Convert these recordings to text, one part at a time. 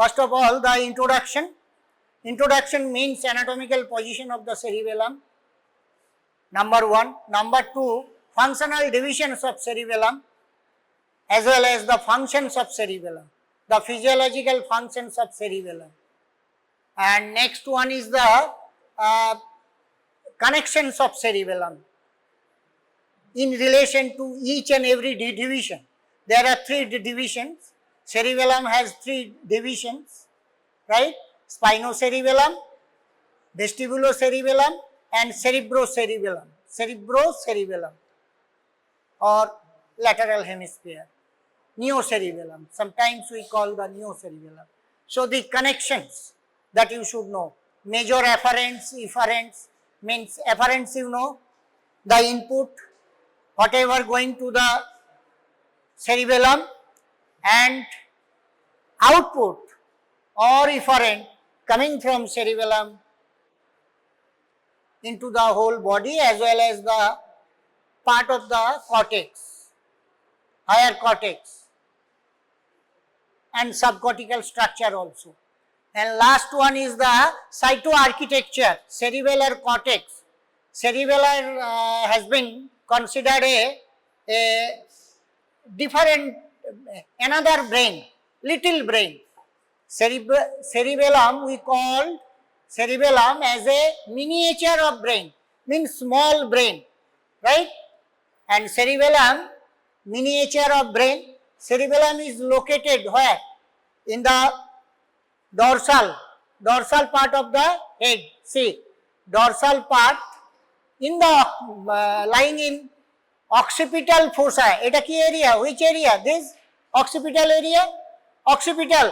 First of all, the introduction. Introduction means anatomical position of the cerebellum. Number 1. Number 2, functional divisions of cerebellum as well as the functions of cerebellum, the physiological functions of cerebellum. And next one is the connections of cerebellum in relation to each and every division. There are 3 divisions. Cerebellum has 3 divisions, right? Spinocerebellum, vestibulocerebellum and cerebrocerebellum. Cerebrocerebellum or lateral hemisphere. Neocerebellum. Sometimes we call the neocerebellum. So the connections that you should know. Major afferents, efferents, means afferents you know, the input, whatever going to the cerebellum, and output or efferent coming from cerebellum into the whole body as well as the part of the cortex, higher cortex and subcortical structure also. And last one is the cytoarchitecture, cerebellar cortex. Cerebellar has been considered a different, another brain, little brain. Cerebellum, we call cerebellum as a miniature of brain, means small brain, right? And cerebellum, miniature of brain. Cerebellum is located where? In the dorsal part of the head. See, dorsal part in the lying in occipital fossa. Eta ki area? Which area? This occipital area? Occipital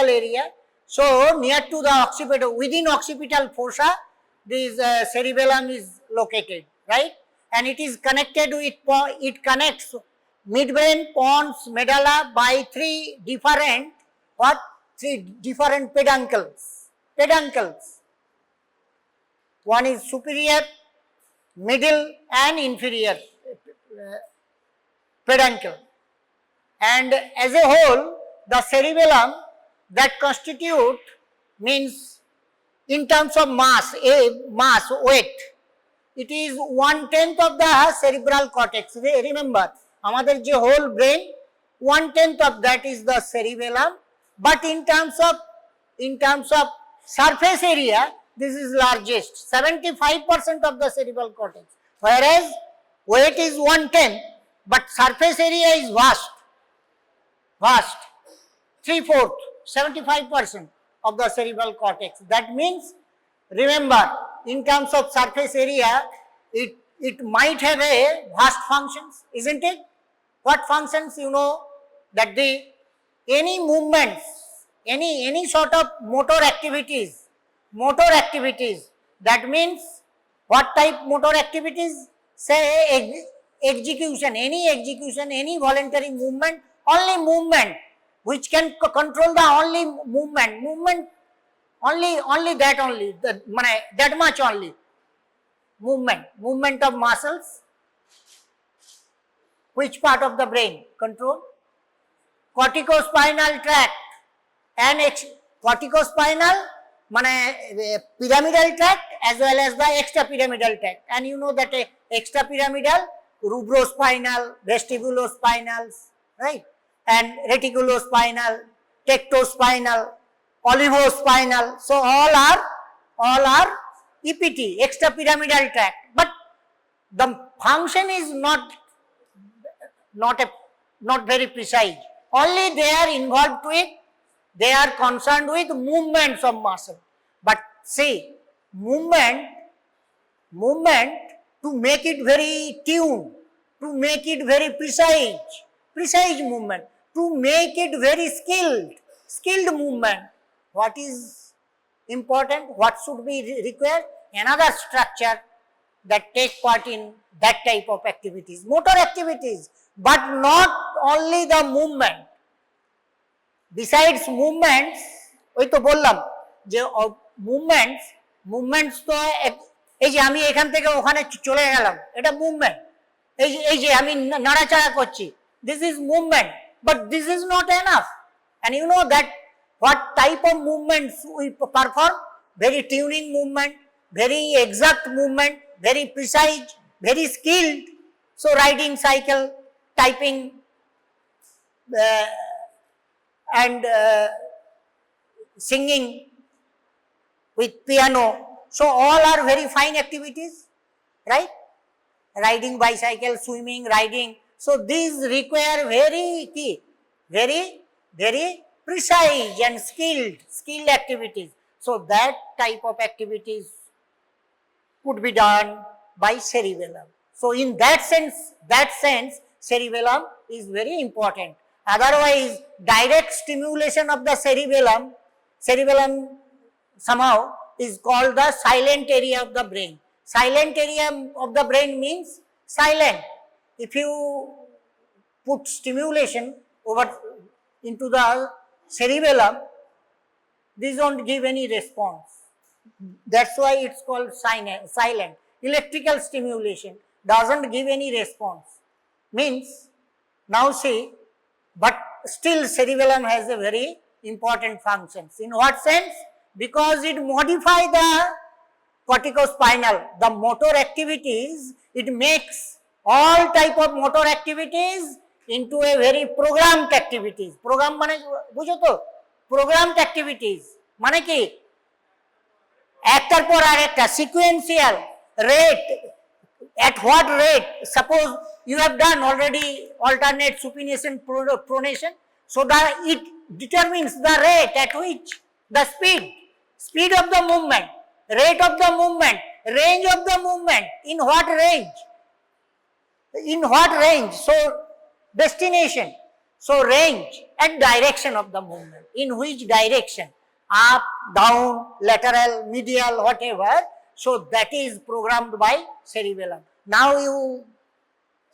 area. So near to the occipital, within occipital fossa, this cerebellum is located, right? And it is connected with, it connects midbrain, pons, medulla by 3 different, what? 3 different peduncles. One is superior, middle and inferior peduncle. And as a whole, the cerebellum that constitute means in terms of mass, weight, it is 1/10 of the cerebral cortex. Remember, amader je whole brain, 1/10 of that is the cerebellum, but in terms of surface area, this is largest, 75% of the cerebral cortex, whereas weight is 1/10, but surface area is vast, 3/4, 75% of the cerebral cortex. That means, remember, in terms of surface area, it might have a vast functions, isn't it? What functions? You know that any movements, any sort of motor activities, that means what type motor activities? Say execution, any voluntary movement, only movement which can control the only movement, only that much only movement of muscles. Which part of the brain control? Corticospinal tract and corticospinal pyramidal tract as well as the extrapyramidal tract. And you know that extrapyramidal, rubrospinal, vestibulospinals, right? And reticulospinal, tectospinal, olivospinal. So all are EPT, extrapyramidal tract. But the function is not very precise. Only they are involved with, they are concerned with movements of muscle. But see, movement to make it very tuned, to make it very precise movement, to make it very skilled movement. What is important? What should be required? Another structure that take part in that type of activities, motor activities, but not only the movement. Besides movements, ওই তো বললাম যে movements তো এই যে আমি এখান থেকে ওখানে চলে গেলাম, এটা মুভমেন্ট। এই যে আমি নাড়াচাড়া করছি, this is movement, but this is not enough. And you know that What type of movements we perform? Very tuning movement, very exact movement, very precise, very skilled. So riding cycle, typing, and singing with piano. So all are very fine activities, right? Riding bicycle, swimming, riding. So these require very precise and skilled activities. So that type of activities could be done by cerebellum. So in that sense, cerebellum is very important. Otherwise, direct stimulation of the cerebellum somehow is called the silent area of the brain. Silent area of the brain means silent. If you put stimulation over into the cerebellum, these don't give any response. That's why it's called silent. Electrical stimulation doesn't give any response. Means, now see, but still cerebellum has a very important functions. In what sense? Because it modifies the corticospinal, the motor activities, it makes all type of motor activities into a very programmed activities. Program মানে বুঝো তো? Programmed activities মানে কি? একটার পর আরেকটা sequential rate. At what rate? Suppose you have done already alternate supination pronation, so that it determines the rate at which the speed of the movement, rate of the movement, range of the movement, in what range, so destination, so range and direction of the movement, in which direction, up, down, lateral, medial, whatever. So that is programmed by cerebellum. Now you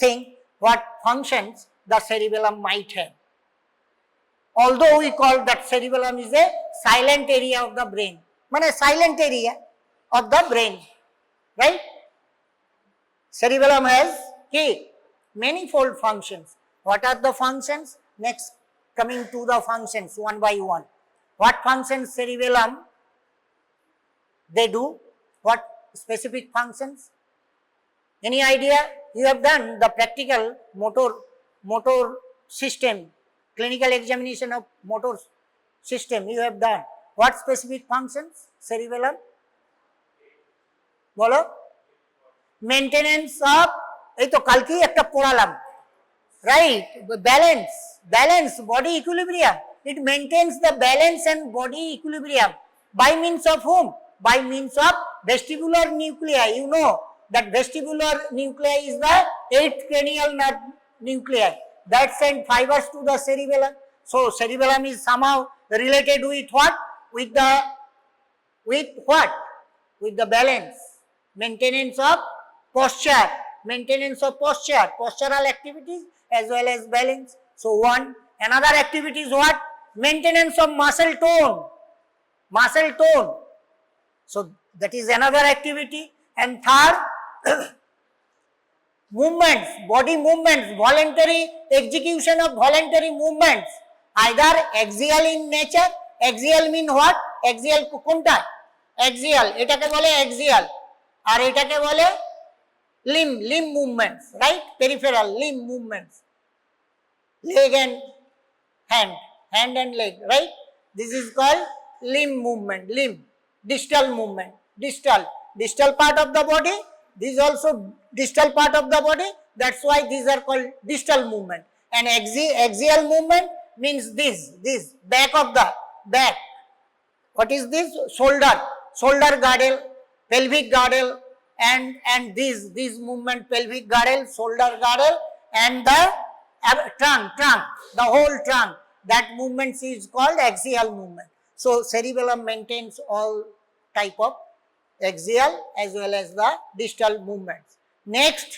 think what functions the cerebellum might have. Although we call that cerebellum is a silent area of the brain, means silent area of the brain, right? Cerebellum has manifold functions. What are the functions? Next, coming to the functions one by one. What functions cerebellum they do? What specific functions? Any idea? You have done the practical motor system, clinical examination of motor system you have done. What specific functions cerebellum? বলো, maintenance of, এই তো কালকেই একটা পড়ালাম, right? Balance body equilibrium. It maintains the balance and body equilibrium by means of whom? By means of vestibular nuclei. You know that vestibular nuclei is the 8th cranial nerve nuclei that send fibers to the cerebellum. So cerebellum is somehow related with what? With what? With the balance, maintenance of posture, postural activities as well as balance. So another activity is what? Maintenance of muscle tone. So that is another activity. And third, movements, body movements, voluntary execution of voluntary movements, either axial in nature. Axial mean what? Axial কোনটা? Axial, এটাকে বলে axial, আর এটাকে বলে limb movements, right? Peripheral limb movements, leg and hand and leg, right? This is called limb movement, distal movement, distal part of the body. This is also distal part of the body. That's why these are called distal movement. And axial movement means this back of the back. What is this? Shoulder girdle, pelvic girdle, and this movement, pelvic girdle, shoulder girdle, and the trunk, the whole trunk. That movement is called axial movement. So cerebellum maintains all type of axial as well as the distal movements. Next,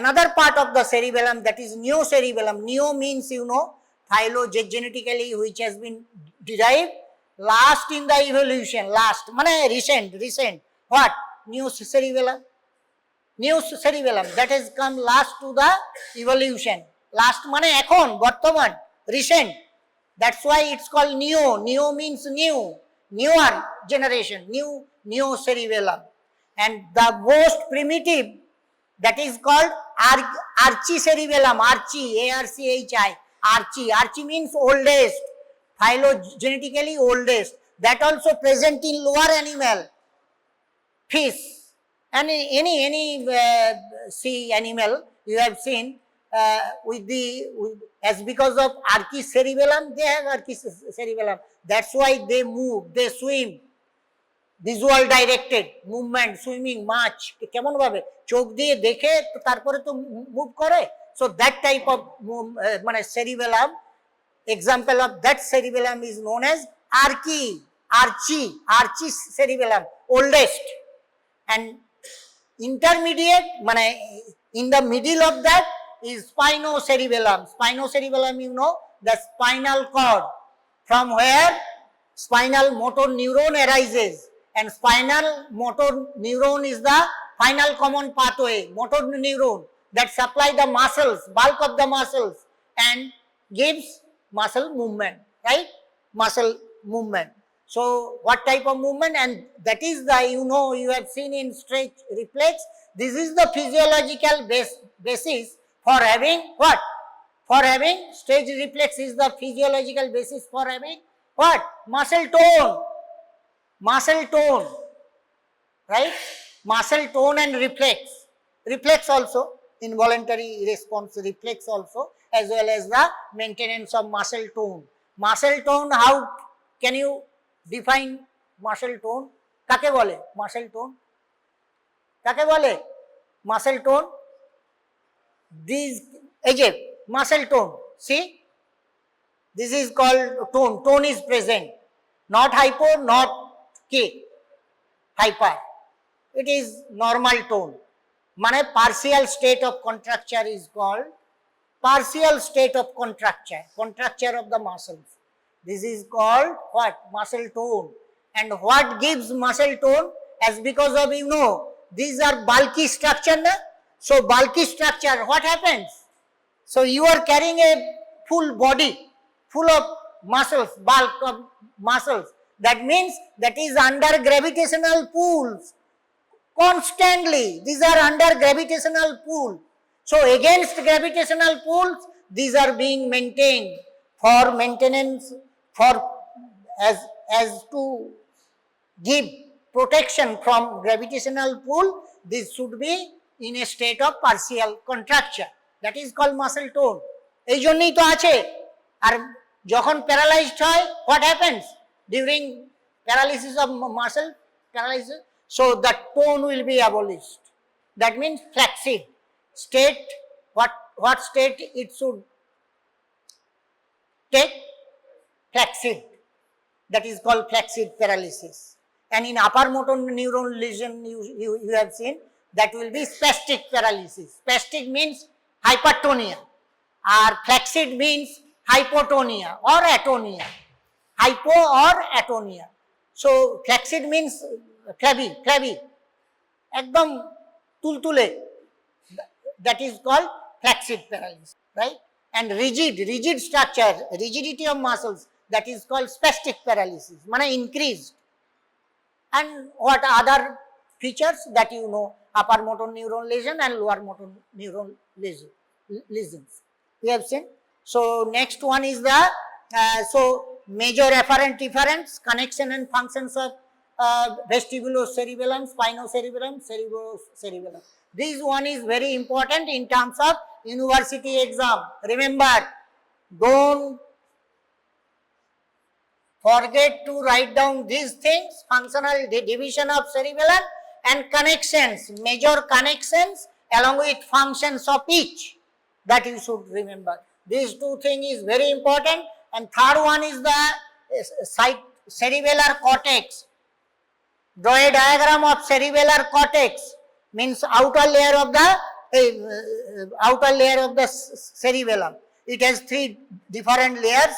another part of the cerebellum, that is neocerebellum. Neo means, you know, phylogenetically, which has been derived last in the evolution. Last মানে recent. What? Neocerebellum, that has come last to the evolution. Last মানে এখন, বর্তমান, recent. That's why it's called neo. Neo means new, newer generation, neo cerebellum. And the most primitive, that is called archicerebellum, archi, archi means oldest, phylogenetically oldest. That also present in lower animal, fish, and any sea animal you have seen as because of archicerebellum, they have archicerebellum. That's why they move, they swim. Visual directed movement, swimming, মাছ কেমন ভাবে চোখ দিয়ে দেখে তারপরে তো move করে। So that type of মানে cerebellum, example of that cerebellum is known as archicerebellum, oldest. And intermediate মানে in the middle of that is spinocerebellum. Spinocerebellum, you know, the spinal cord from where spinal motor neuron arises, and spinal motor neuron is the final common pathway, motor neuron that supply the muscles, bulk of the muscles, and gives muscle movement, right? Muscle movement. So what type of movement? And that is the, you know, you have seen in stretch reflex. This is the physiological basis for having what? For having stretch reflex is the physiological basis for having what? Muscle tone. Muscle tone, right? Muscle tone and reflex. Reflex also, involuntary response reflex also, as well as the maintenance of muscle tone. Muscle tone, how can you define muscle tone? Kake bole muscle tone? Kake bole muscle tone? These Egypt muscle tone, see, this is called tone. Tone is present, not hypo, not hyper. It is normal tone. Mane partial state of contracture is called partial state of contracture of the muscles. This is called what? Muscle tone. And what gives muscle tone? As because of, you know, these are bulky structure, na? So bulky structure, what happens? So you are carrying a full body, full of muscles, bulk of muscles. That means that is under gravitational pulls constantly. These are under gravitational pull. So against gravitational pulls, these are being maintained for maintenance, for as to give protection from gravitational pull. This should be in a state of partial contracture. That is called muscle tone. এই জন্যই তো আছে। আর যখন paralysed হয়, what happens during paralysis of muscle paralysis? So the tone will be abolished. That means flaccid state. What state it should take? Flaccid. That is called flaccid paralysis. And in upper motor neuron lesion, you have seen, that will be spastic paralysis. Spastic means hypertonia, or flaccid means hypotonia or atonia. Hypo or atonia. So flaccid means flabby, ekdom tultule. That is called flaccid paralysis, right? And rigid structure, rigidity of muscles, that is called spastic paralysis, mane increased. And what other features that you know? Upper motor neuron lesion and lower motor neuron lesions. We have seen. So next one is the major afferent efferents, connection and functions of vestibulocerebellum, spinocerebellum, cerebrocerebellum. This one is very important in terms of university exam. Remember, don't forget to write down these things: functional division of cerebellum and connections, major connections along with functions of each, that you should remember. These two things is very important. And third one is the cerebellar cortex. Draw a diagram of cerebellar cortex, means outer layer of the cerebellum. It has three different layers,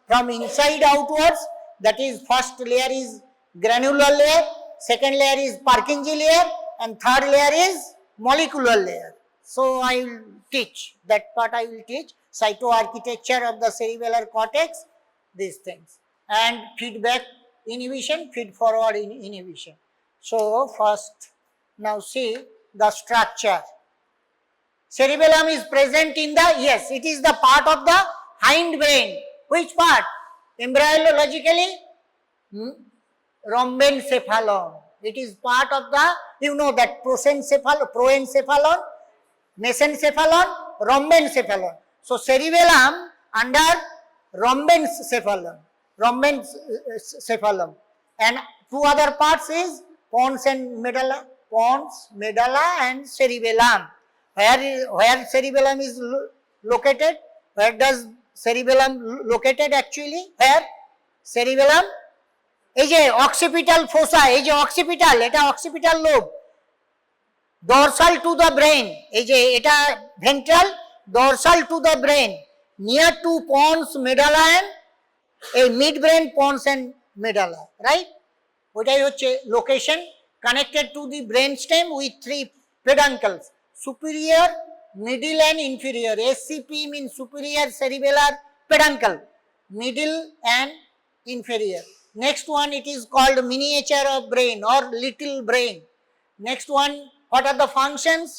from inside outwards. That is, first layer is granular layer, second layer is Purkinje layer, and third layer is molecular layer. So I will teach that part. I will teach. cytoarchitecture of the cerebellar cortex, these things, and feedback inhibition, feed forward inhibition. So first, now see the structure. Cerebellum is present in the, yes, it is the part of the hind brain. Which part? Embryologically, rhombencephalon. It is part of the, you know that proencephalon, mesencephalon, rhombencephalon. So cerebellum under rhombencephalon, and two other parts is pons and medulla, and cerebellum. Where cerebellum is located? Where does cerebellum located actually? Where? Cerebellum, এই যে occipital fossa, এই যে occipital, এটা occipital lobe, dorsal to the brain, এই যে এটা ventral, dorsal to the brain, near to pons, medulla and a midbrain, pons and medulla, right? ওটাই হচ্ছে location, connected to the brainstem with three peduncles, superior, middle and inferior. SCP means superior cerebellar peduncle, middle and inferior. Next one, it is called miniature of brain or little brain. Next one, what are the functions?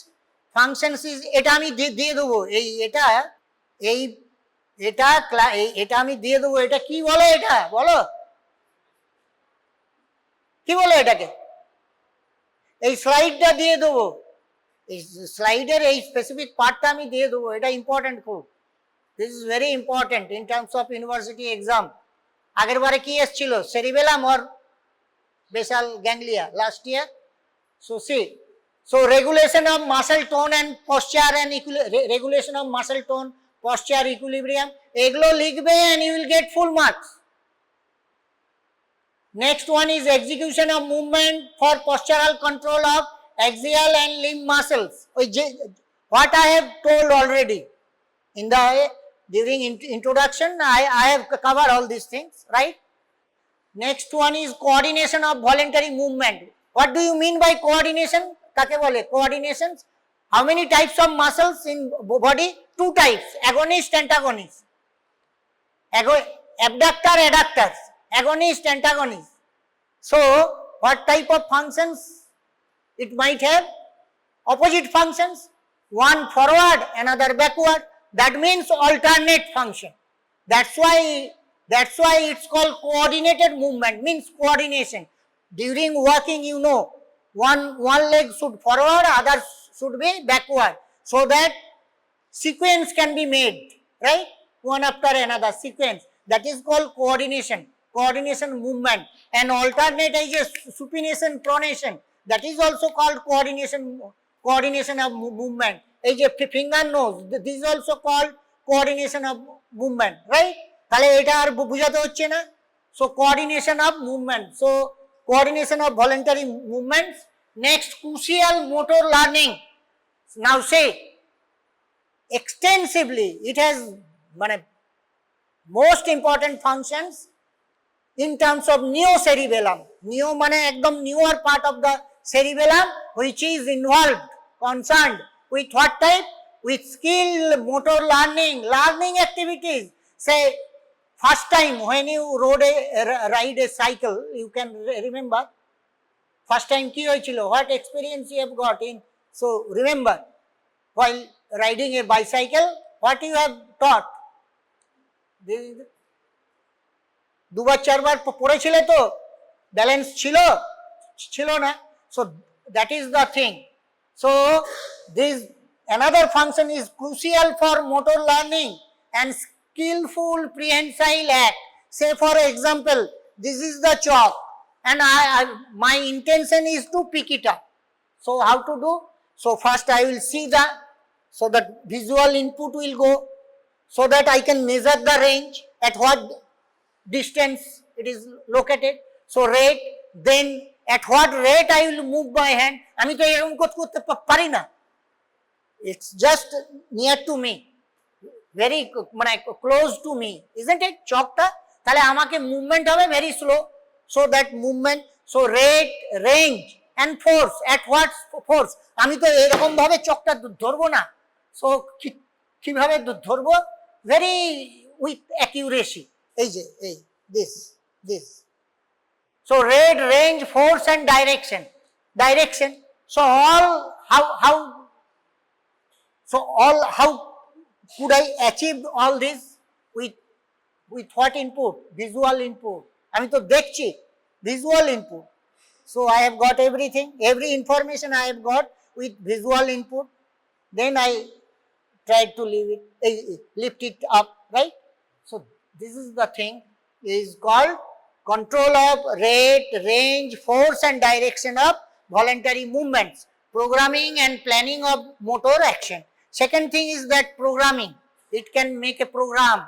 Functions is, এটা আমি দিয়ে দেবো, এটা আমি দিয়ে দেবো, এটা কি বলে, এটা বলো কি বলে এটাকে, এই স্লাইডটা দিয়ে দেবো, এই স্লাইডের এই স্পেসিফিক পার্টটা আমি দিয়ে দেবো, এটা ইম্পর্টেন্ট খুব। This is very important in terms of university exam. আগের বারে কি এসেছিল, cerebellum or basal ganglia last year. So see, so regulation of muscle tone and posture and regulation of muscle tone, posture, equilibrium, এগুলো লিখবে and you will get full marks. Next one is execution of movement for postural control of axial and limb muscles. What I have told already in the during introduction, I have covered all these things, right? Next one is coordination of voluntary movement. What do you mean by coordination? Kake bole coordinations? How many types of muscles in body? Two types, agonist, antagonist. Abductor, adductors, agonist, antagonist. So what type of functions it might have? Opposite functions, one forward, another backward. That means alternate function. That's why it's called coordinated movement, means coordination. During walking, you know, one leg should forward, other should be backward, so that sequence can be made, right? One after another sequence. That is called coordination movement. And alternate is supination, pronation. That is also called coordination of movement. Is a finger nose. This is also called coordination of movement, right? তাহলে এটা আর বুঝাতে হচ্ছে না। So coordination of movement. So coordination of voluntary movements. Next, crucial motor learning. Now say extensively it has most important functions in terms of neocerebellum. Neo mane ekdom newer part of the cerebellum, which is involved, concerned with what type? With skill, motor learning activities. Say first time when you ride a cycle, you can remember first time ki hoychilo, what experience you have got in. So remember, while riding a bicycle, what you have taught? দুবার চারবার পড়েছিলে তো, balance ছিল না। So that is the thing. So this another function is crucial for motor learning and skillful prehensile act. Say for example, this is the chalk and my intention is to pick it up. So how to do? So first I will see so that visual input will go, so that I can measure the range, at what distance it is located. So rate, then at what rate I will move my hand. আমি তো এরকম করতে পারি না, it's just near to me, very close to me, isn't it? চকটা তাহলে আমাকে movement হবে very slow, so that movement, so rate, range and force, at what force. আমি তো এরকম ভাবে চকটা ধরবো না, so কিভাবে ধরবো? very with accuracy. This. So red, range, force and direction. So all how could I achieve all this with what input? Visual input. I mean to dekchi, visual input. So I have got everything, every information I have got with visual input. Then I tried to lift it up, right? So this is the thing is called control of rate, range, force and direction of voluntary movements, programming and planning of motor action. Second thing is that programming, it can make a program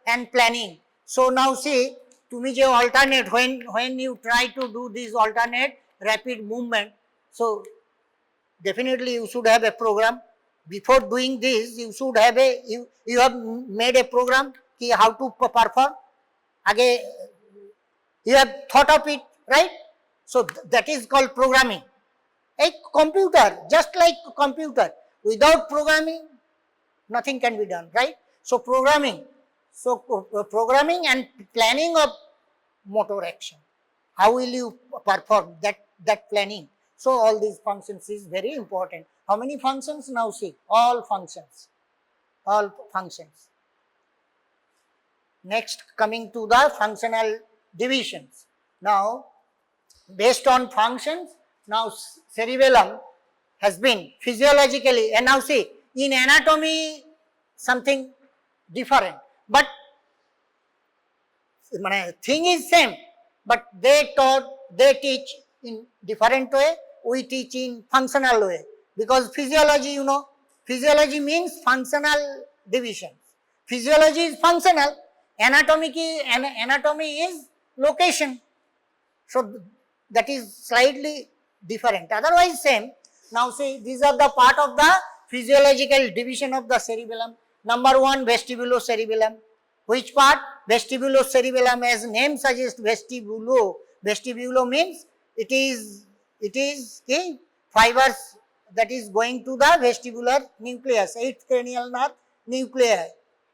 and planning. So now see, তুমি যে alternate, when you try to do this alternate rapid movement, so definitely you should have a program. Before doing this, you should have you have made a program ki how to perform. Again, you have thought of it, right? So that is called programming. A computer, just like a computer, without programming, nothing can be done, right? So programming and planning of motor action. How will you perform that planning? So all these functions is very important. How many functions now see? All functions. Next, coming to the functional divisions. Now, based on functions, now cerebellum has been physiologically, and now see, in anatomy something different, but thing is same, but they teach in different way, we teach in functional way, because physiology, physiology means functional divisions. Physiology is functional, anatomy is location. So that is slightly different, otherwise same. Now see, these are the part of the physiological division of the cerebellum. Number 1, vestibulocerebellum. Which part? Vestibulocerebellum, as name suggests, vestibulo means it is fibers that is going to the vestibular nucleus, 8th cranial nerve nuclei.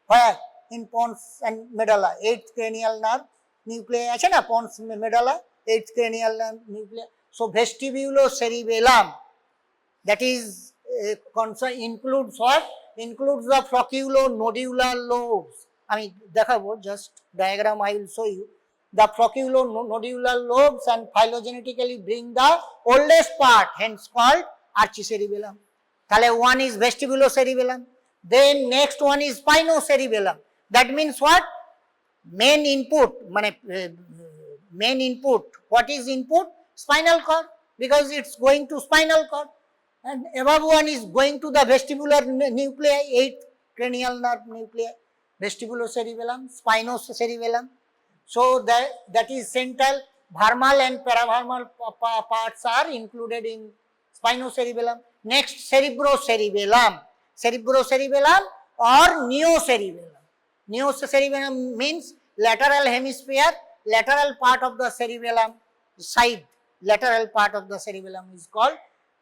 Where? In pons and medulla, 8th cranial nerve nuclei ache na, pons medulla, 8th cranial nerve nuclei. So vestibulocerebellum, that is includes what? Includes the flocculonodular lobes. I mean, dekhabo, just diagram I will show you. The flocculonodular lobes and phylogenetically bring the oldest part, hence called archicerebellum. Tale one is vestibulocerebellum. Then next one is spinocerebellum. That means what? Main input. What is input? Spinal cord, because it's going to spinal cord. And above one is going to the vestibular nuclei, 8th cranial nerve nuclei, vestibulocerebellum, spinocerebellum. So that is central, vermal and paravermal parts are included in spinocerebellum. Next, cerebrocerebellum or neocerebellum. Neocerebellum means lateral hemisphere, lateral part of the cerebellum, side, lateral part of the cerebellum is called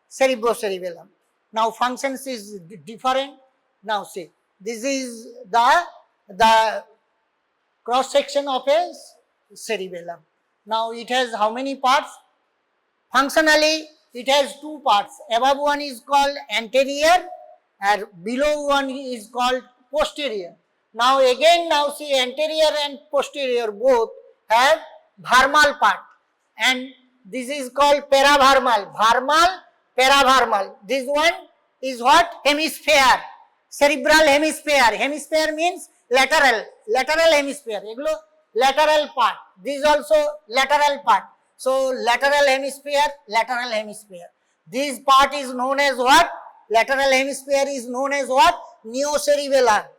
cerebrocerebellum. Now functions is different. Now see, this is the cross section of a cerebellum. Now it has how many parts? Functionally, it has 2 parts. Above one is called anterior and below one is called posterior. Now again, now see, anterior and posterior both have vermal part, and this is called paravermal. Vermal, paravermal. This one is what? Hemisphere, cerebral hemisphere. Hemisphere means lateral hemisphere. Lateral part. This is also lateral part. So lateral hemisphere. This part is known as what? Lateral hemisphere is known as what? Neocerebellum.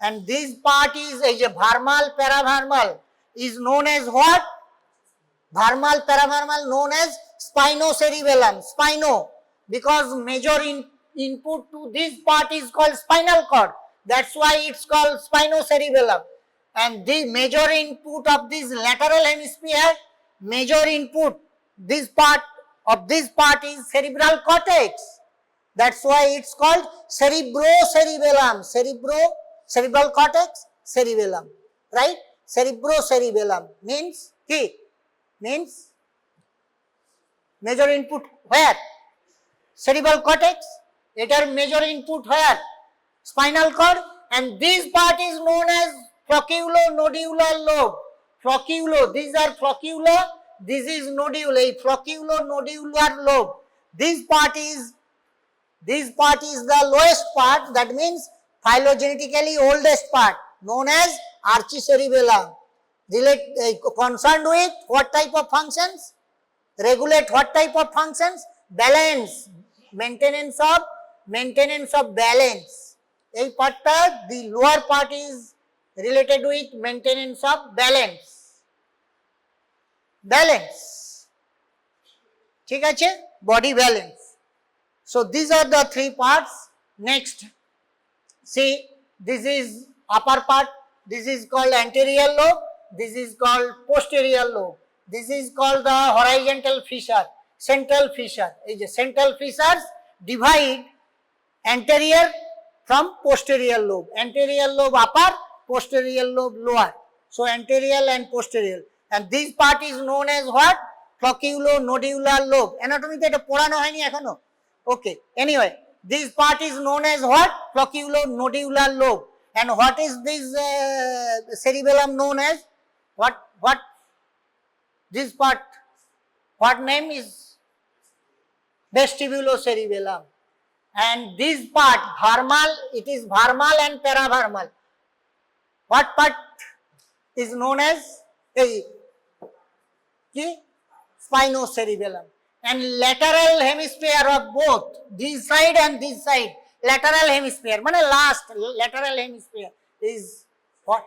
And this part is a vermal, paravermal is known as what? Vermal, paravermal known as spinocerebellum. Spino, because major input to this part is called spinal cord. That's why it's called spinocerebellum. And the major input of this lateral hemisphere, major input, this part is cerebral cortex. That's why it's called cerebrocerebellum. cerebral cortex, cerebellum, right? Cerebrocerebellum means কি? Means major input where? Cerebral cortex. এটার major input where? Spinal cord, and this part is known as flocculonodular lobe. Flocculo, these are floccular, this is nodule. A flocculonodular lobe. This part is the lowest part, that means phylogenetically oldest part, known as archicerebellum. Concerned with what type of functions? Regulate what type of functions? Balance, maintenance of balance. এই পার্টটা, the lower part is related with maintenance of balance. ঠিক আছে, body balance. So these are the three parts. Next, see, this is upper part, this is called anterior lobe, this is called posterior lobe, this is called the horizontal fissure, central fissure. এই যে central fissures divide anterior from posterior lobe. Anterior lobe upper, posterior lobe lower. So anterior and posterior, and this part is known as what? Flocculonodular lobe. Anatomy তে এটা পড়ানো হয়নি এখনো? Okay, anyway, this part is known as what? Flocculonodular lobe. And what is this cerebellum known as? What this part, what name is? Vestibulocerebellum. And this part, vermal, it is vermal and paravermal. What part is known as? Spinocerebellum. And lateral hemisphere of both this side and this side, lateral hemisphere, মানে last lateral hemisphere is what?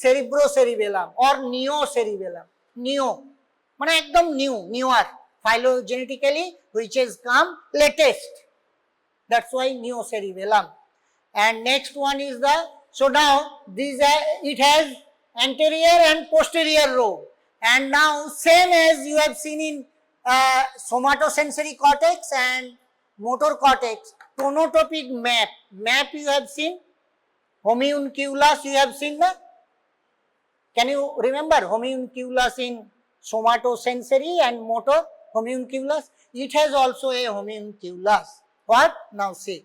Cerebrocerebellum or neocerebellum. Neo মানে একদম newer, phylogenetically which has come latest, that's why neocerebellum. And next one is the, so now these it has anterior and posterior lobe, and now same as you have seen in somatosensory cortex and motor cortex, tonotopic map you have seen, homunculus you have seen, na? Can you remember homunculus in somatosensory and motor homunculus? It has also a homunculus. What? Now see,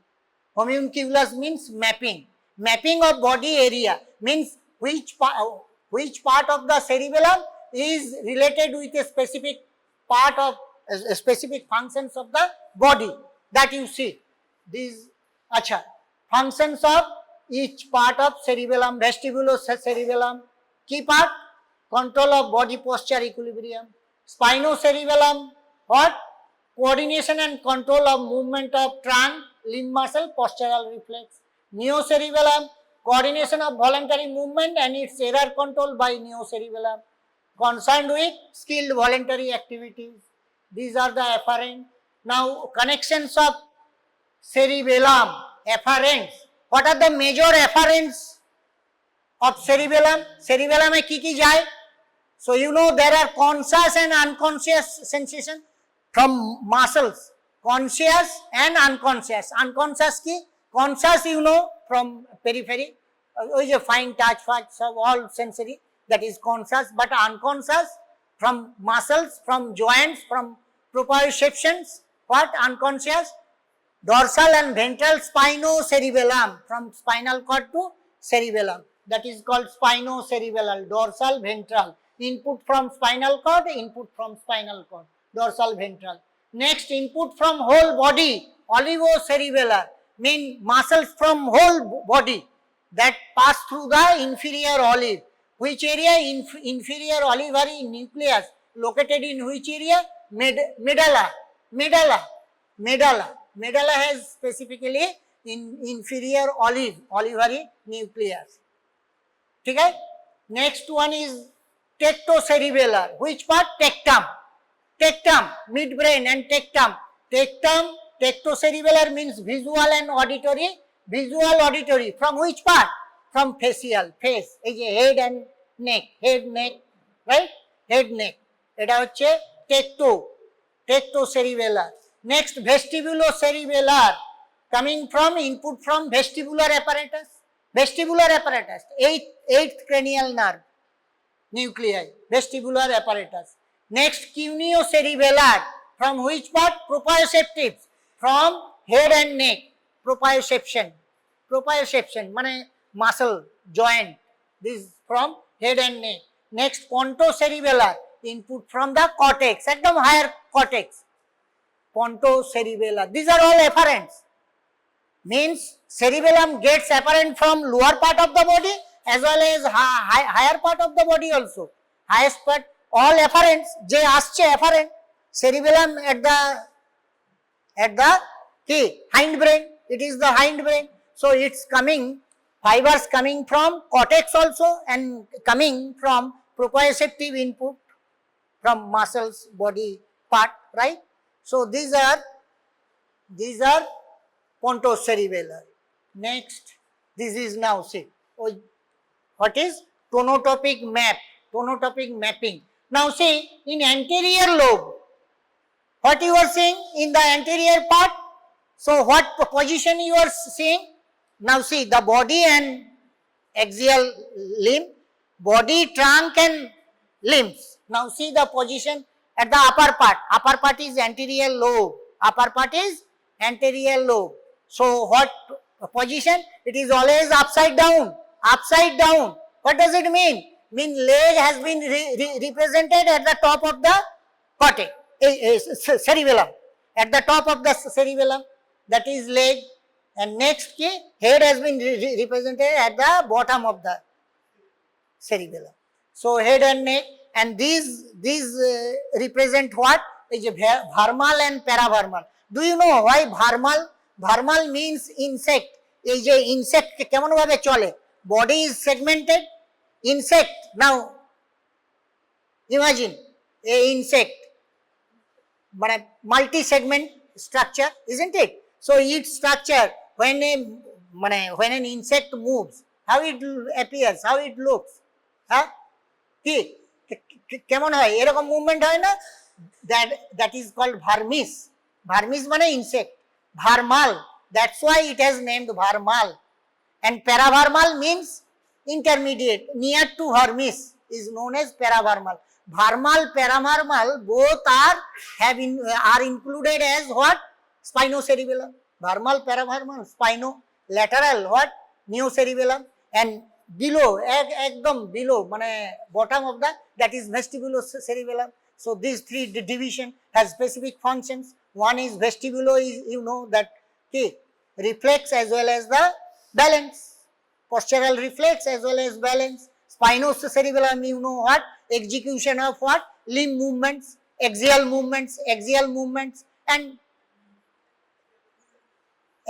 homunculus means mapping of body area, means which part of the cerebellum is related with a specific part of specific functions of the body, that you see. These functions of each part of cerebellum. Vestibulocerebellum, key part, control of body posture equilibrium. Spinocerebellum, what? Coordination and control of movement of trunk, limb muscle, postural reflex. Neocerebellum, coordination of voluntary movement and its error control by neocerebellum. Concerned with skilled voluntary activities. These are the afferent. Now connections of cerebellum, afferents. What are the major afferents of cerebellum? Cerebellum e ki jay? So you know there are conscious and unconscious sensation from muscles. Conscious and unconscious. Unconscious ki? Conscious you know from periphery. Fine touch, all sensory. That is conscious, but unconscious from muscles, from joints, from proprioceptions. What? Unconscious. Dorsal and ventral spinocerebellum, from spinal cord to cerebellum. That is called spinocerebellum, dorsal, ventral. Input from spinal cord, dorsal, ventral. Next, input from whole body, olivocerebellar, mean muscles from whole body that pass through the inferior olive. Which area? Inferior olivary nucleus, located in which area? Medulla has specifically in inferior olivary nucleus. Okay? Next one is tectocerebellar. Which part? Tectum, midbrain and tectum. Tectocerebellar means visual and auditory. Visual, from which part? From facial, face. এই যে head and neck, right? Head, neck. এটা হচ্ছে tectocerebellar. Next, vestibulocerebellar, coming from input from vestibular apparatus. vestibular apparatus, eighth cranial nerve nuclei, vestibular apparatus. Next, cuneo-cerebellar, from which part? Proprioceptive, from head and neck, proprioception, মানে muscle, joint, this from head and neck. Next, pontocerebellar, input from the cortex, ekdom higher cortex, pontocerebellar. These are all afferents. Means cerebellum gets afferent from lower part of the body as well as higher part of the body also. Highest part, all afferents, je asche afferent, cerebellum at the hindbrain, it is the hindbrain. So it's coming, fibers coming from cortex also and coming from proprioceptive input from muscles, body part, right? So these are pontocerebellar. Next, this is now see, what is tonotopic map, tonotopic mapping. Now see, in anterior lobe, what you are seeing in the anterior part, so what position you are seeing? Now see, the body and axial limb, body, trunk and limbs. Now see the position at the upper part is anterior lobe, upper part is anterior lobe. So what position? It is always upside down, upside down. What does it mean? Mean leg has been represented at the top of the cortex, cerebellum, at the top of the cerebellum, that is leg, and next head has been represented at the bottom of the cerebellum. So head and neck, and these represent what? Is vermal and paravermal. Do you know why vermal? Vermal means insect. এই যে insect কেমন ভাবে চলে? Body is segmented. Insect. Now imagine a insect, মানে multi-segment structure, isn't it? So its structure, when an insect moves, how it appears, how it looks, কি কেমন হয়? এরকম মুভমেন্ট হয় না? That is called vermis. Vermis মানে insect. Vermal, that's why it has named vermal. And paravermal means intermediate, near to vermis is known as paravermal. Vermal, paravermal, both are included as what? Spinocerebellum. Vermal, paravermal, spino, lateral, what? Neocerebellum, and below, ekdom below, মানে bottom of that is vestibulocerebellum. So these three division has specific functions. One is vestibulo, is you know that reflex as well as the balance, postural reflex as well as balance. Spinocerebellum, you know what? Execution of what? Limb movements, axial movements, and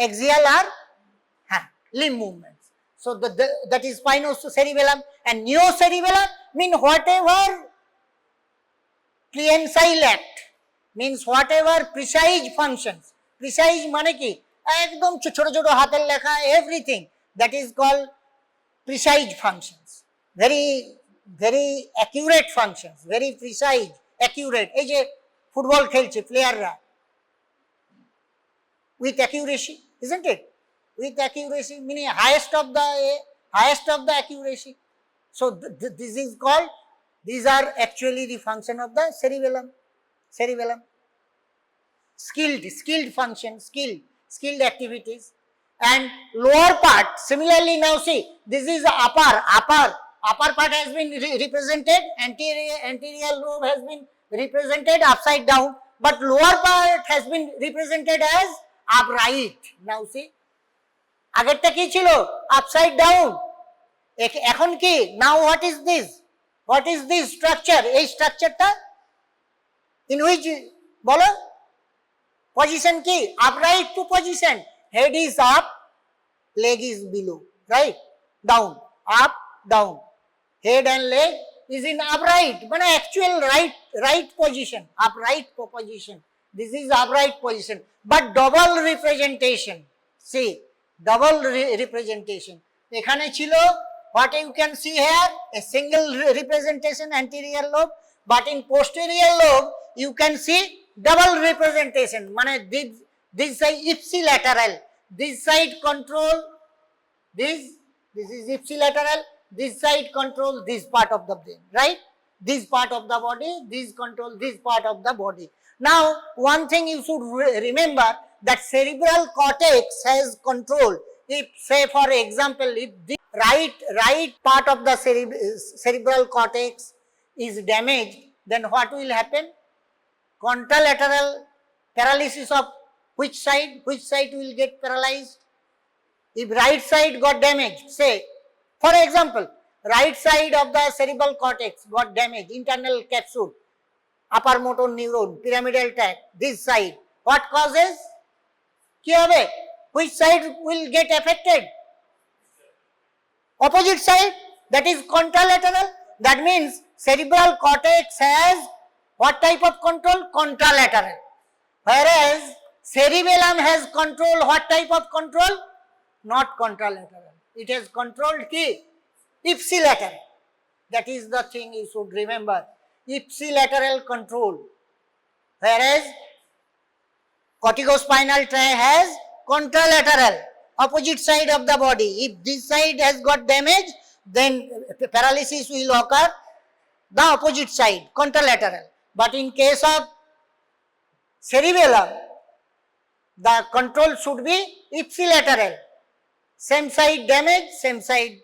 axial are limb movements. So that is spinocerebellum. And neocerebellum mean whatever prehensile act, means whatever precise functions. Precise মানে কি? একদম ছোট ছোট হাতের লেখা, everything, that is called precise functions. Very accurate functions, very precise, accurate. এই যে football খেলছে প্লেয়াররা, with accuracy, isn't it? With accuracy, meaning highest of the accuracy. So this is called, these are actually the function of the cerebellum. Skilled function, skilled activities. And lower part, similarly, now see, this is the upper part has been represented, anterior lobe has been represented upside down, but lower part has been represented as upright. Now see, আগেরটা কি ছিল? Upside down. এখন কি? Now what is this structure? এই স্ট্রাকচারটা in which বলো position কি? Upright to position. Head is up, leg is below, right? Down, up, down. Head and leg is in upright, but actual right position, upright position. This is upright position, but double representation. See, double representation. এখানে ছিল, what you can see here, a single representation, anterior lobe, but in posterior lobe you can see double representation. মানে this side ipsilateral, this side control this This is ipsilateral. This side controls this part of the brain, right? This part of the body, this controls this part of the body. Now, one thing you should remember, that cerebral cortex has control. If, say for example, if the right part of the cerebral cortex is damaged, then what will happen? Contralateral paralysis of which side will get paralyzed? If right side got damaged, say, for example, right side of the cerebral cortex got damaged, internal capsule, upper motor neuron, pyramidal tract, this side, what causes? কি হবে? Which side will get affected? Opposite side, that is contralateral. That means cerebral cortex has what type of control? Contralateral. Whereas cerebellum has control, what type of control? Not contralateral. It has controlled ki? Ipsilateral. That is the thing you should remember. Ipsilateral control. Whereas corticospinal tract has contralateral, opposite side of the body. If this side has got damage, then paralysis will occur the opposite side, contralateral. But in case of cerebellum, the control should be ipsilateral. Same side damage, same side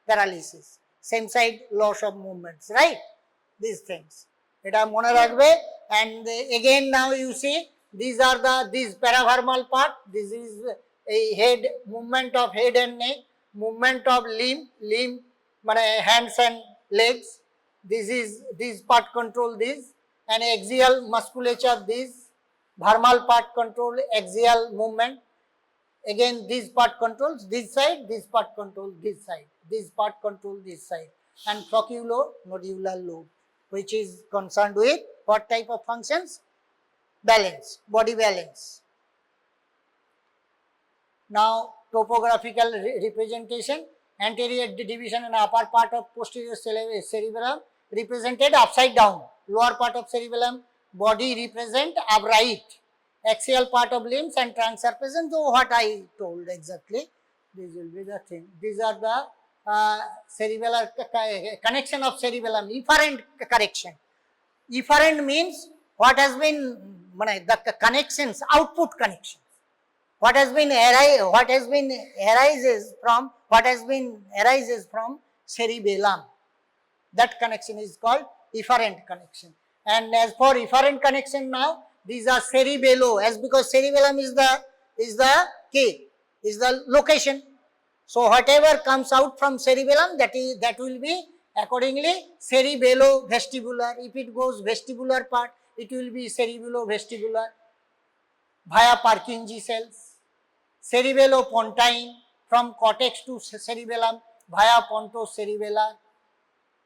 paralysis, same side loss of movements, right? These things. Eta mone rakhbe. And again now you see, these are this paravermal part. This is a head, movement of head and neck, movement of limb, hands and legs. This part control this, and axial musculature this, vermal part control axial movement. Again this part controls this side, this part controls this side, this part controls this side. And trochleonodular lobe, which is concerned with what type of functions? Balance, body balance. Now topographical representation, anterior division and upper part of posterior cerebellum represented upside down, lower part of cerebellum body represent upright, axial part of limbs and trunk surface, and so what I told exactly, this will be the thing. These are the cerebellar connection of cerebellum, efferent correction. Efferent means what has been the connections, output connections. What has been arises from cerebellum. That connection is called efferent connection. And as for efferent connection now, these are cerebello, as because cerebellum is the key, is the location. So whatever comes out from cerebellum, that will be accordingly cerebello-vestibular. If it goes vestibular part, it will be cerebello-vestibular via Purkinje cells. Cerebello-pontine, from cortex to cerebellum via pontocerebellar.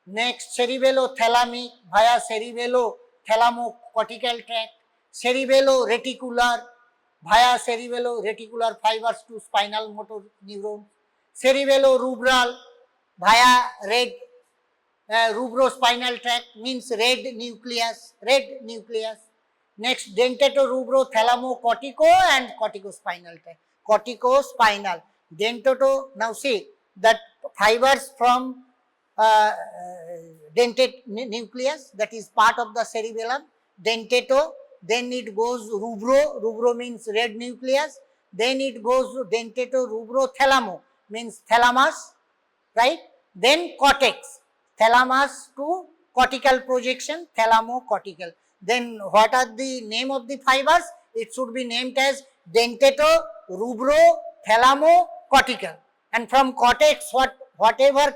Next, cerebello-thalamic via cerebello-thalamocortical tract. Cerebello-reticular via cerebello-reticular fibers to spinal motor neuron. Cerebello-rubral via rubrospinal tract, means red nucleus. Next, dentatorubrothalamocortico and corticospinal tract. Corticospinal, dentato, now see that fibers from dentate nucleus, that is part of the cerebellum, dentato, then it goes rubro means red nucleus, then it goes dentato rubrothalamo, means thalamus, right? Then cortex, thalamus to cortical projection, thalamocortical. Then what are the name of the fibers? It should be named as dentato rubrothalamo-cortical. And from cortex, what will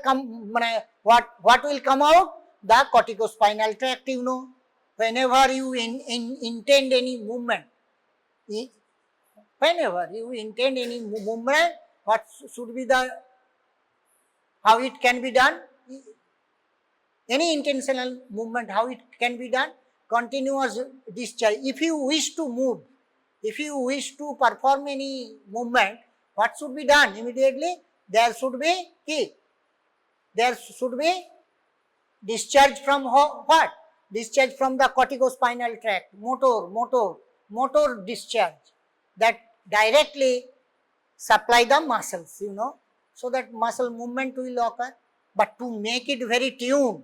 come out? The corticospinal tract, you know. Whenever you intend any movement, what should be how it can be done? Any intentional movement, how it can be done? Continuous discharge. If you wish to move, if you wish to perform any movement, what should be done? Immediately, there should be discharge from what? Discharge from the corticospinal tract, motor discharge, that directly supply the muscles, you know. so that muscle movement will occur. But to make it very tuned,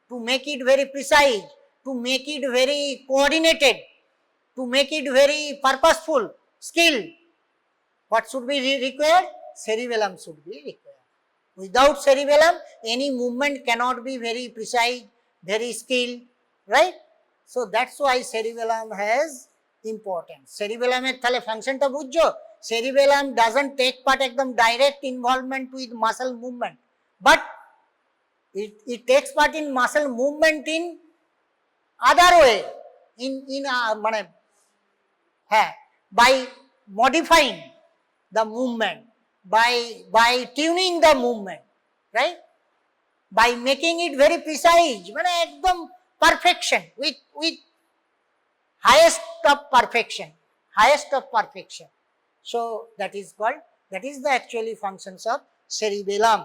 to make it very precise, to make it very coordinated, to make it very purposeful, skilled, what should be required? Cerebellum should be required. Without cerebellum, any movement cannot be very precise, very skilled, right? So that's why cerebellum has importance. Cerebellum এর তাহলে ফাংশনটা বুঝছো? Cerebellum doesn't take part একদম direct involvement with muscle movement, but it takes part in muscle movement in other way, মানে হ্যাঁ, by modifying the movement, by tuning the movement, right? By making it very precise, মানে একদম perfection, with highest of perfection. So that is called, that is the actually functions of cerebellum.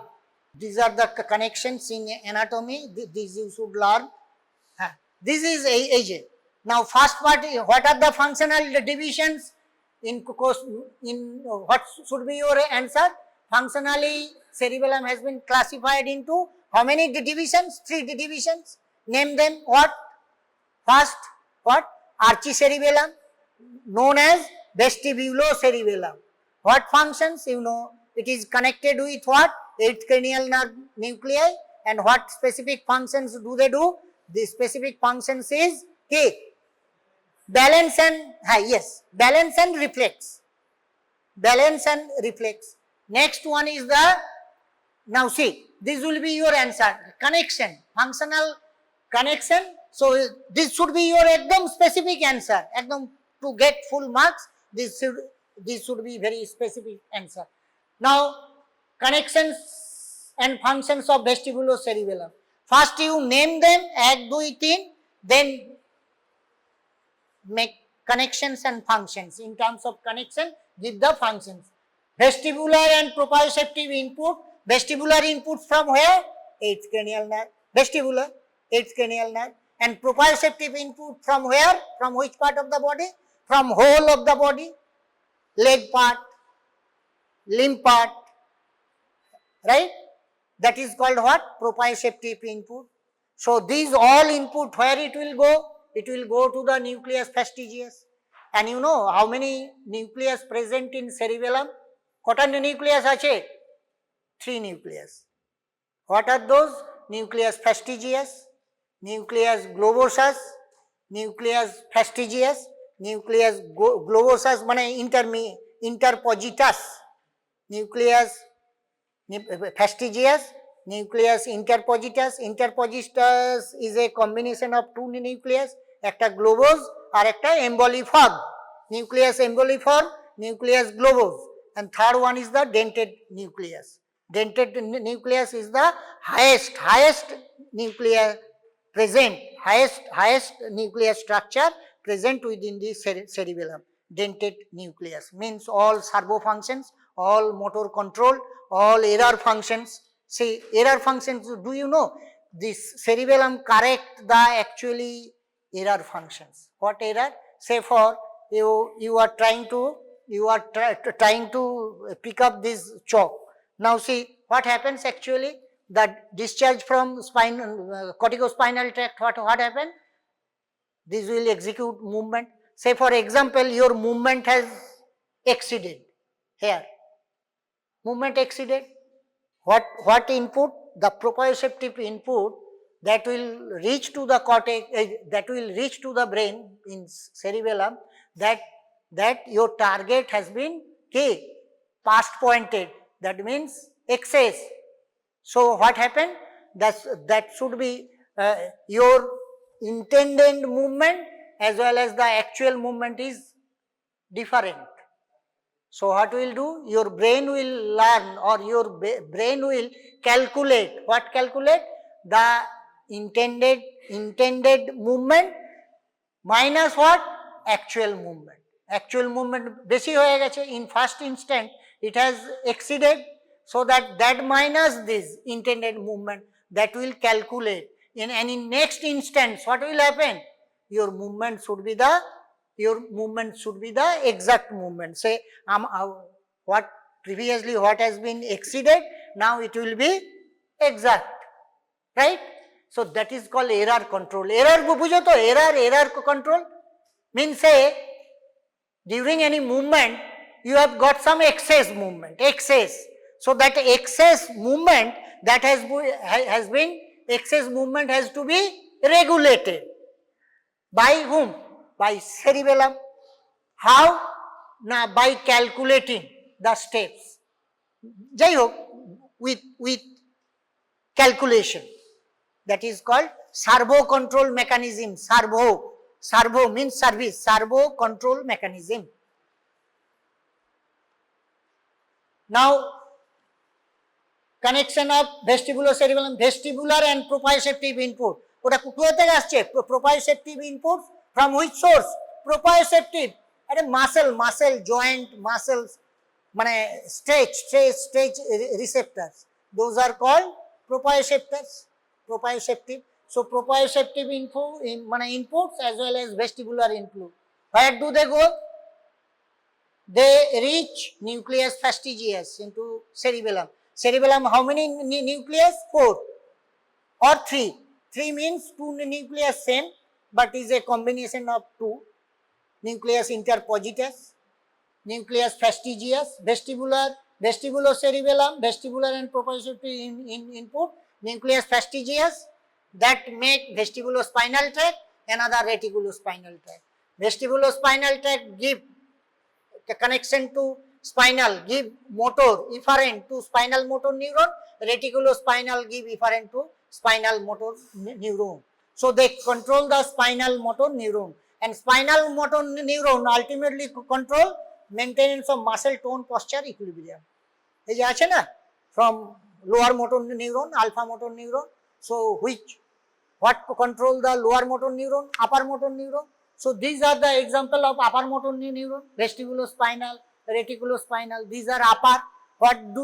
These are the connections in anatomy. This you should learn. This is AJ. Now first part, what are the functional divisions? In what should be your answer? Functionally, cerebellum has been classified into how many divisions? 3 divisions. Name them. What? First, what? Archicerebellum, known as vestibulocerebellum. What functions? You know, it is connected with what? 8th cranial nerve nuclei. And what specific functions do they do? The specific functions is balance and balance and reflex. Balance and reflex. Next one is the, now see, this will be your answer. Connection, functional connection. So this should be your ekdom specific answer. Ekdom to get full marks, this should be very specific answer. Now connections and functions of vestibulocerebellum. First you name them, 1, 2, 3, then make connections and functions. In terms of connection, give the functions. Vestibular and proprioceptive input. Vestibular input from where? 8th cranial nerve. Vestibular, 8th cranial nerve. And proprioceptive input from where? From which part of the body? From whole of the body. Leg part, limb part, right? That is called what? Proprioceptive input. So these all input, where it will go? It will go to the nucleus fastigious. And you know how many nucleus present in cerebellum? Kota nucleus ache? 3 nucleus. What are those? Nucleus fastigious, nucleus globosus, nucleus fastigious, nucleus globosus mane interpositus, nucleus fastigious, nucleus interpositus. Interpositus is a combination of 2 nucleus, একটা globose আর একটা emboliform. Nucleus emboliform, nucleus globose, and third one is the dentate nucleus. Dentate nucleus is the highest nuclear present, highest nuclear structure present within the cerebellum. Dentate nucleus means all servo functions, all motor control, all error functions. See, error functions, do you know this cerebellum correct the actually error functions? What error? Say for you are trying to pick up this chalk. Now see what happens actually. The discharge from corticospinal tract, what happens? This will execute movement. Say for example, your movement has exceeded here. Movement exceeded. What input? The proprioceptive input that will reach to the cortex, that will reach to the brain in cerebellum, that your target has been past pointed. That means excess. So what happened? That should be your intended movement as well as the actual movement is different. So what will do? Your brain will learn, or your brain will calculate. What calculate? The intended movement minus what? Actual movement. Actual movement বেশি হয়ে গেছে. In first instant it has exceeded, so that minus this intended movement, that will calculate. And in next instance what will happen? Your movement should be the exact movement. Say what Previously what has been exceeded, now it will be exact, right? So that is called error control. Error bujo to error control means say during any movement you have got some excess movement, excess. So that excess movement that has been excess movement has to be regulated. By whom? By cerebellum. How? Now by calculating the steps. Jai ho, with calculation. That is called servo control mechanism. Servo means service. Servo control mechanism. Now, connection of vestibulocerebellum, vestibular and proprioceptive input. ওটা কোথা থেকে আসছে? Proprioceptive input from which source? Proprioceptive. আরে muscle joint muscles মানে stretch receptors. Those are called proprioceptors. Proprioceptive. So proprioceptive inputs as well as vestibular input. Where do they go? They reach nucleus fastigius into cerebellum. Cerebellum, how many nucleus? 4 or 3. 3 means 2 nucleus same, but is a combination of 2. Nucleus interpositus, nucleus fastigius, vestibulocerebellum, vestibular and proprioceptive input, nucleus fastigius, that make vestibulospinal tract, another reticulospinal tract. Vestibulospinal tract give the connection to spinal, give motor efferent to spinal motor neuron, reticulospinal give efferent to spinal motor neuron. So they control the spinal motor neuron, and spinal motor neuron ultimately control maintenance of muscle tone, posture, equilibrium. এই যে আছে না, from lower motor neuron, alpha motor neuron. So what control the lower motor neuron, upper motor neuron? So these are the example of upper motor neuron, vestibulospinal, reticulospinal. These are upper. What do?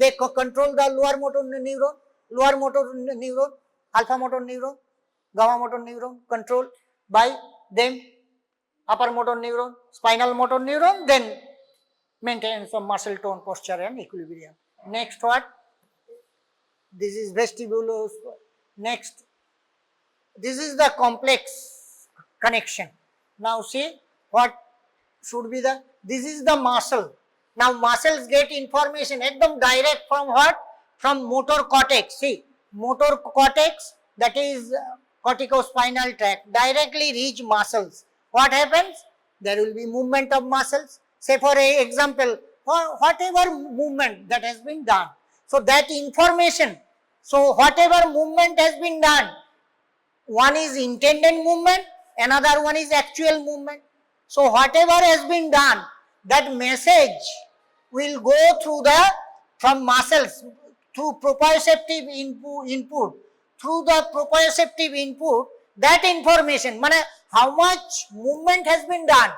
They control the lower motor neuron, alpha motor neuron, gamma motor neuron, controlled by them. Upper motor neuron, spinal motor neuron, then maintenance of muscle tone, posture and equilibrium. Next what? This is vestibular. Next, this is the complex connection. Now see what should be the, this is the muscle. Now muscles get information ekdam direct from what? From motor cortex. See, motor cortex, that is corticospinal tract, directly reach muscles. What happens? There will be movement of muscles. Say for example, whatever movement that has been done. So that information, so whatever movement has been done, one is intended movement, another one is actual movement. So whatever has been done, that message will go through from muscles, through proprioceptive input, through the proprioceptive input, that information, how much movement has been done,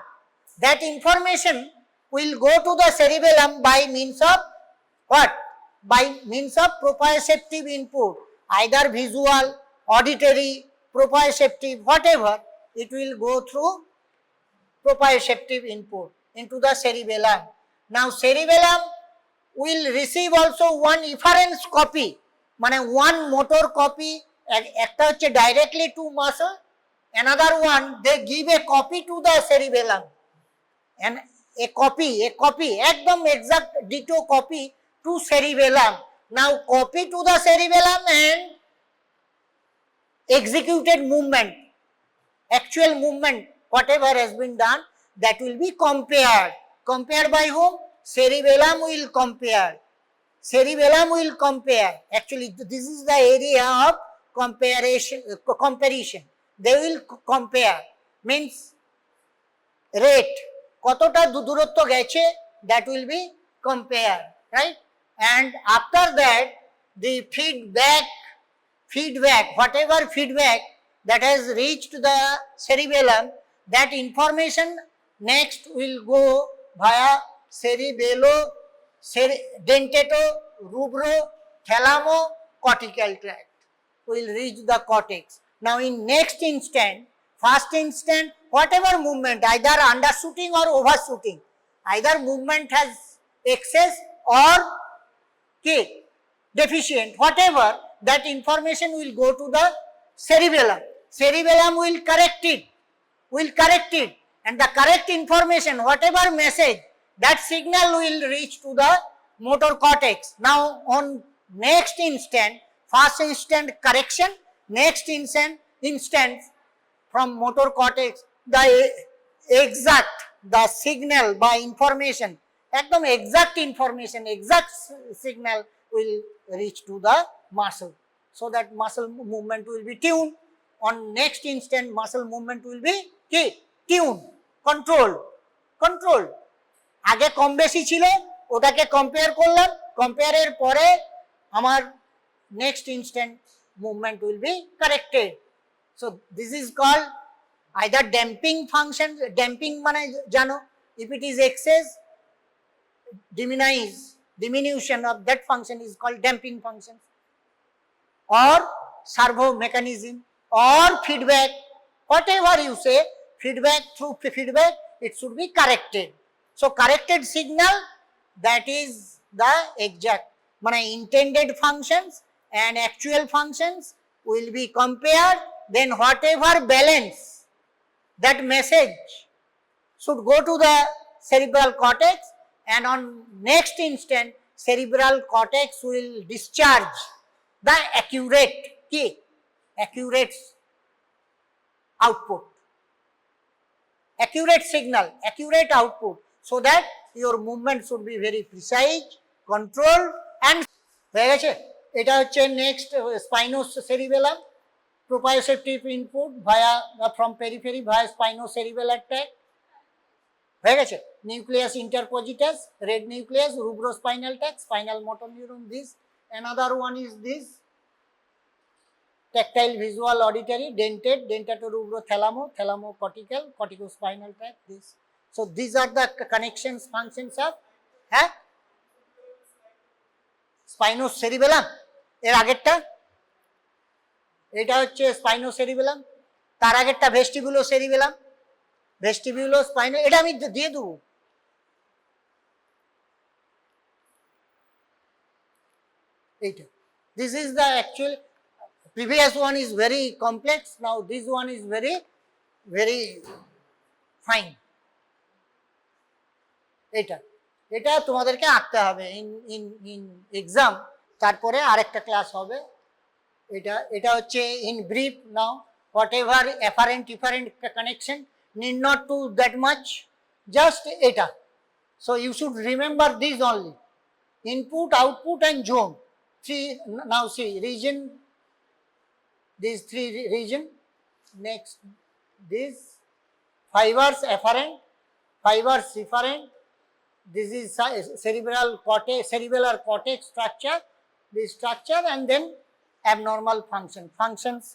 that information will go to the cerebellum by means of what? By means of proprioceptive input, either visual, auditory, proprioceptive, whatever, it will go through proprioceptive input into the cerebellum. Now cerebellum will receive also one efference copy, one motor copy, একটা হচ্ছে directly to muscle, another one they give a copy to the cerebellum, and a copy ekdom exact ditto copy to cerebellum. Now copy to the cerebellum and executed movement, actual movement, whatever has been done, that will be compared. Compared by whom? Cerebellum will compare. Cerebellum will compare. Actually, this is the area of comparison. They will compare. Means rate. কতটা দূরত্ব গেছে, that will be compared, right? And after that, the feedback, whatever feedback that has reached the cerebellum, that information next will go via dentato rubro thalamo cortical tract, will reach the cortex. Now in next instant, first instant, whatever movement, either undershooting or overshooting, either movement has excess or deficient, whatever, that information will go to the cerebellum. Cerebellum will correct it, and the correct information, whatever message, that signal will reach to the motor cortex. Now on next instant, first instant correction, next instant from motor cortex, the exact, the signal by information, ekdom exact information, exact signal will reach to the muscle, so that muscle movement will be tuned. On next instant muscle movement will be tuned, controlled. আগে কম বেশি ছিল, ওটাকে compare করলাম, কম্পেয়ারের পরে আমার next instant movement will be corrected. So this is called either damping function. Damping মানে জানো, if it is excess, diminution of that function is called damping function, or servo mechanism, or feedback, whatever you say, feedback, through feedback it should be corrected. So corrected signal, that is the exact, মানে intended functions and actual functions will be compared, then whatever balance, that message should go to the cerebral cortex, and on next instant cerebral cortex will discharge the accurate output, accurate signal, accurate output, so that your movement should be very precise, controlled, and হয়ে গেছে। এটা হচ্ছে next স্পাইনোসেরিবেলাম, proprioceptive input via from periphery via spinocerebellar tract, হয়ে গেছে। Nucleus interpositus, red nucleus, rubrospinal tract, spinal motor neuron. This another one is this tactile, visual, auditory, dentate, dentatothalamo, thalamocortical, corticospinal tract. This, so these are the connections, functions of spinocerebellum. এর আগেরটা, এটা হচ্ছে স্পাইনোসেরিবেলাম, তার আগেরটা ভেস্টিবুলোসেরিবেলাম, ভেস্টিবুলোস্পাইনো, এটা আমি দিয়ে দেবো। এইটা, this is the actual, previous one is very complex, now this one is very fine. এটা তোমাদেরকে আঁকতে হবে ইন এক্সাম, তারপরে আরেকটা ক্লাস হবে। এটা হচ্ছে in brief. Now whatever afferent efferent connection, need not to that much, just এটা. So you should remember these only, input, output and zone. Three, now see region, these three region. Next this fibers afferent, fibers efferent, this is cerebellar cortex structure, this structure, and then abnormal functions